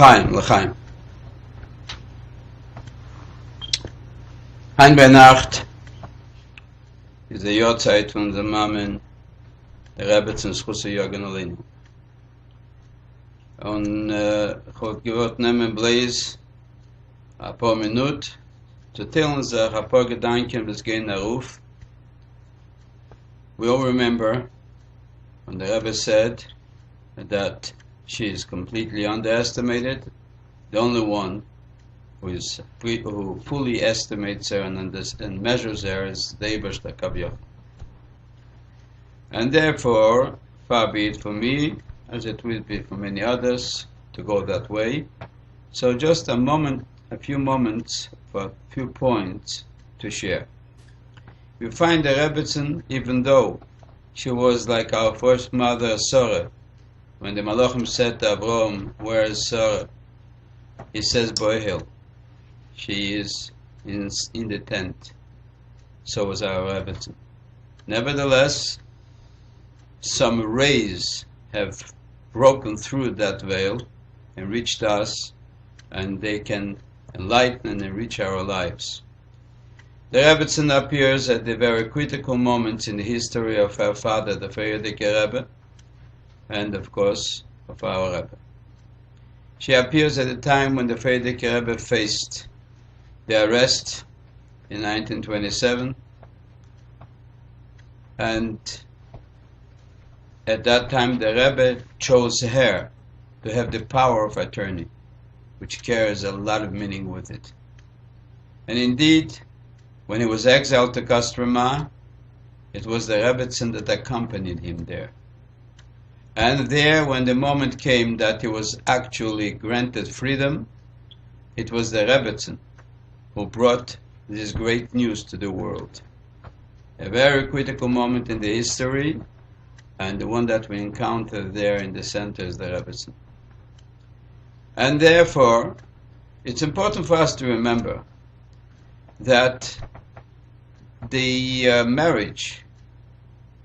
L'chaim. Ein bei Nacht ist der Yahrtzeit von der Mamen, der Rebbetzin Chaya Mushkah. Und ich wollte gewollt nehmen, Blaze, ein paar Minuten, zu teilen sich ein paar Gedanken, was gehen darauf. We all remember when the Rebbe said that she is completely underestimated. The only one who fully estimates her and measures her is the Eibashter Kaviyach. And therefore, far be it for me, as it will be for many others, to go that way. So just a few moments for a few points to share. We find the Rebbetzin, even though she was like our first mother, Sarah. When the Malachim said to Avrohom, "Where is Sarah?" He says, "Boihel." She is in the tent. So was our Rebbetzin. Nevertheless, some rays have broken through that veil and reached us, and they can enlighten and enrich our lives. The Rebbetzin appears at the very critical moments in the history of our father, the Frierdiker Rebbe, and of course of our Rebbe. She appears at a time when the Frierdiker Rebbe faced the arrest in 1927, and at that time the Rebbe chose her to have the power of attorney, which carries a lot of meaning with it. And indeed, when he was exiled to Kostroma, it was the Rebbetzin that accompanied him there. And there, when the moment came that he was actually granted freedom, it was the Rebbetzin who brought this great news to the world. A very critical moment in the history, and the one that we encounter there in the center is the Rebbetzin. And therefore, it's important for us to remember that the marriage,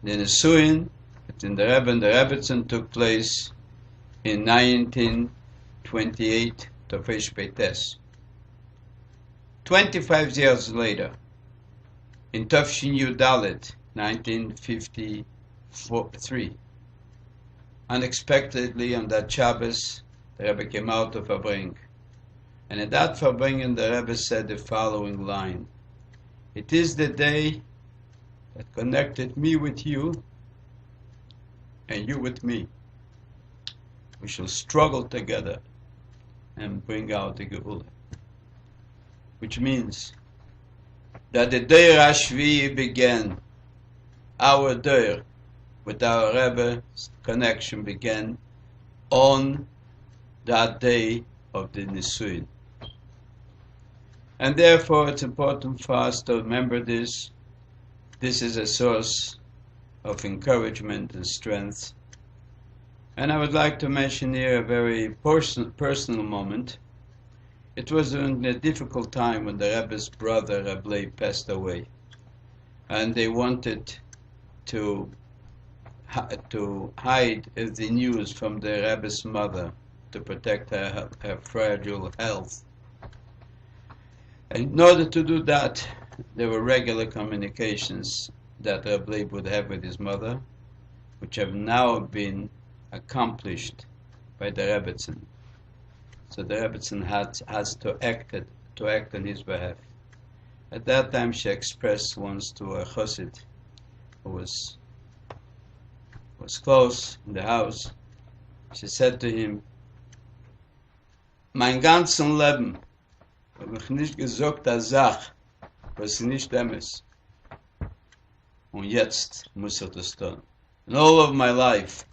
the Nesuin between the Rebbe and the Rebbetzin took place in 1928 Chof Beis Shevat. 25 years later, in Tafshin Yudalet, 1953, unexpectedly on that Shabbos, the Rebbe came out of Avrohom. And at that Farbringen, the Rebbe said the following line: "It is the day that connected me with you and you with me. We shall struggle together and bring out the Geula." Which means that the Deir HaShvi'i began, our Deir with our Rebbe's connection began on that day of the Nisuin. And therefore it's important for us to remember this. This is a source of encouragement and strength. And I would like to mention here a very personal moment. It was during a difficult time when the Rebbe's brother, Rabbi, passed away. And they wanted to hide the news from the Rebbe's mother to protect her fragile health. And in order to do that, there were regular communications that Rabbi would have with his mother, which have now been accomplished by the Rebbetzin. So the Rebbetzin has to act on his behalf. At that time, she expressed once to a chassid who was close in the house. She said to him, "Mein ganzen Leben habe ich nicht gesagt eine Sache, was sie nicht ist. Und jetzt muss ich das tun. In all of my life,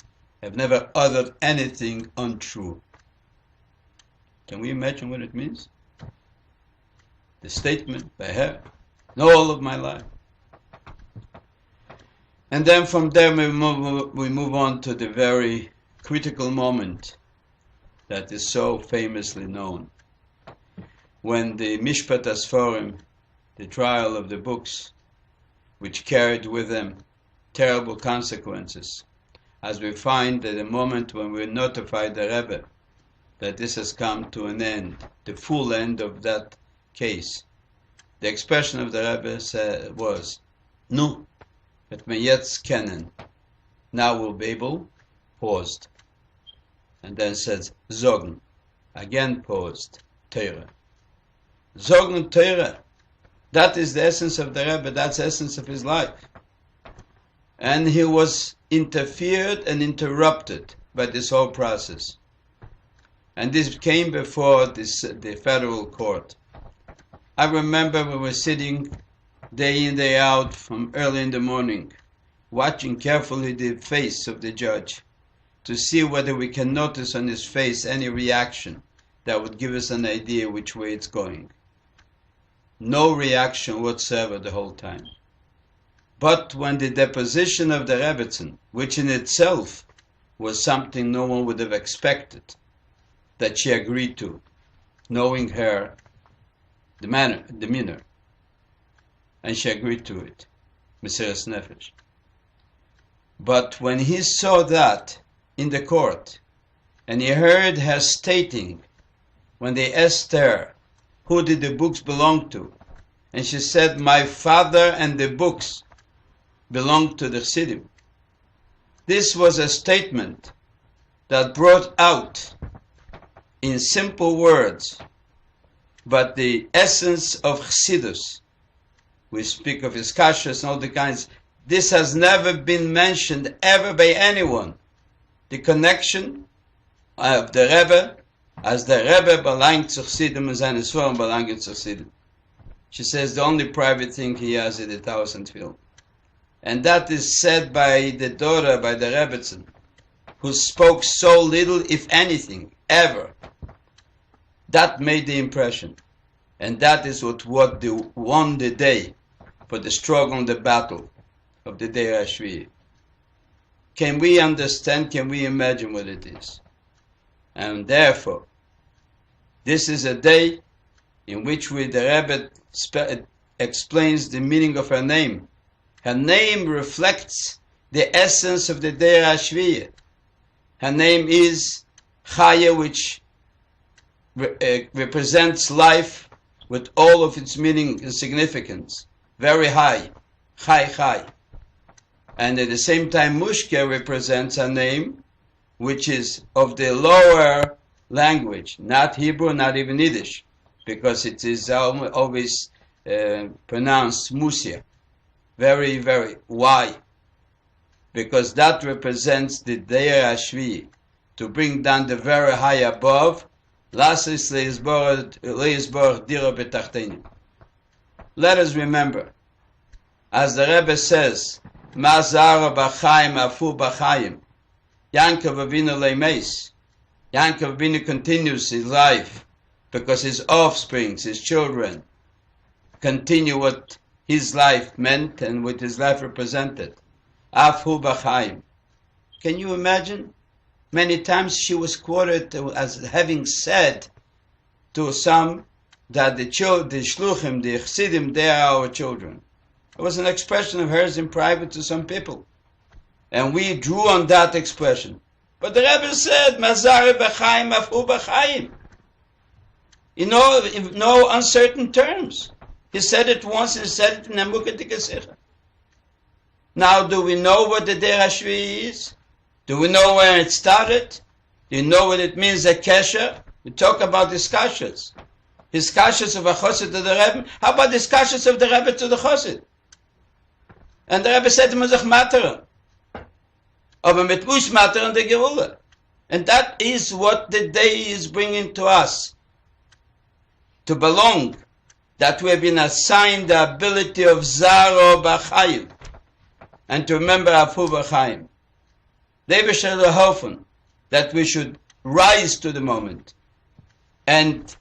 I've never uttered anything untrue." Can we imagine what it means? The statement by her, in all of my life. And then from there we move on to the very critical moment that is so famously known. When the Mishpat Asforim, the trial of the books, which carried with them terrible consequences, as we find at the moment when we notified the Rebbe that this has come to an end, the full end of that case. The expression of the Rebbe was, Nu, et me jetzt kennen. Now we'll be able, paused. And then said, Zogen. Again paused, Teure. Zogen Teure. That is the essence of the Rebbe, that's the essence of his life. And he was interfered and interrupted by this whole process. And this came before the federal court. I remember we were sitting day in, day out from early in the morning, watching carefully the face of the judge to see whether we can notice on his face any reaction that would give us an idea which way it's going. No reaction whatsoever the whole time. But when the deposition of the Rebbetzin, which in itself was something no one would have expected, that she agreed to, knowing her demeanor, and she agreed to it, Mesiras Nefesh. But when he saw that in the court, and he heard her stating, when they asked her, who did the books belong to? And she said, my father and the books belong to the Chassidim. This was a statement that brought out, in simple words, but the essence of Chassidus. We speak of his kashas and all the kinds. This has never been mentioned ever by anyone. The connection of the Rebbe, as the Rebbe belonged to Chassidim and seine Sforim belonged to Chassidim. She says the only private thing he has is the Taos and Tefillin. And that is said by the daughter, by the Rebbetzin, who spoke so little, if anything, ever. That made the impression. And that is what won the day for the struggle and the battle of the day Ashvi. Can we understand, can we imagine what it is? And therefore, this is a day in which the Rebbe explains the meaning of her name. Her name reflects the essence of the day Ashvi. Her name is Chaya, which represents life with all of its meaning and significance. Very high. Chai. And at the same time, Mushkah represents a name which is of the lower language, not Hebrew, not even Yiddish, because it is always pronounced Musia. Very, very. Why? Because that represents the Deir Ashvi, to bring down the very high above. Let us remember, as the Rebbe says, Mazar b'chaim afu b'chaim. Yankov Avinu leimeis. Yankov Avinu continues his life because his offspring, his children, continue what his life meant and what his life represented. Afu b'chaim. Can you imagine? Many times she was quoted as having said to some that the shluchim, the chassidim, they are our children. It was an expression of hers in private to some people. And we drew on that expression. But the Rebbe said, Mazar b'chaim afu b'chaim. In no uncertain terms. He said it once and said it in Amukah Tikasicha. Now, do we know what the Deir Ashvi is? Do we know where it started? Do you know what it means, a kesher? We talk about his kashas. His kashas of a chosid to the Rebbe. How about his kashas of the Rebbe to the chosid? And the Rebbe said to him, Matter. Aber mit Mush Matter and the Geula. And that is what the day is bringing to us. To belong. That we have been assigned the ability of Zaro B'Chayim. And to remember Afu B'Chayim. They shall hoffen that we should rise to the moment and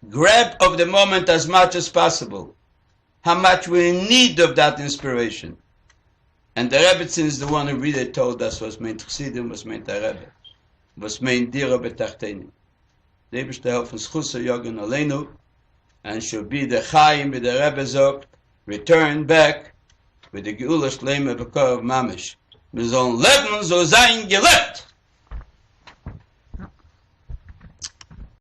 grab of the moment as much as possible. How much we need of that inspiration. And the Rebbetzin is the one who really told us was meant Chassidim, was meant the Rebbe, was meant Dira B'Tachtenim. They shall help us Chusa Yogan Aleinu, and shall be the Chaim with the Rebbe Zog, return back with the Geula Shlema B'Kor of Mamish. Wir sollen leben, so sein gelebt.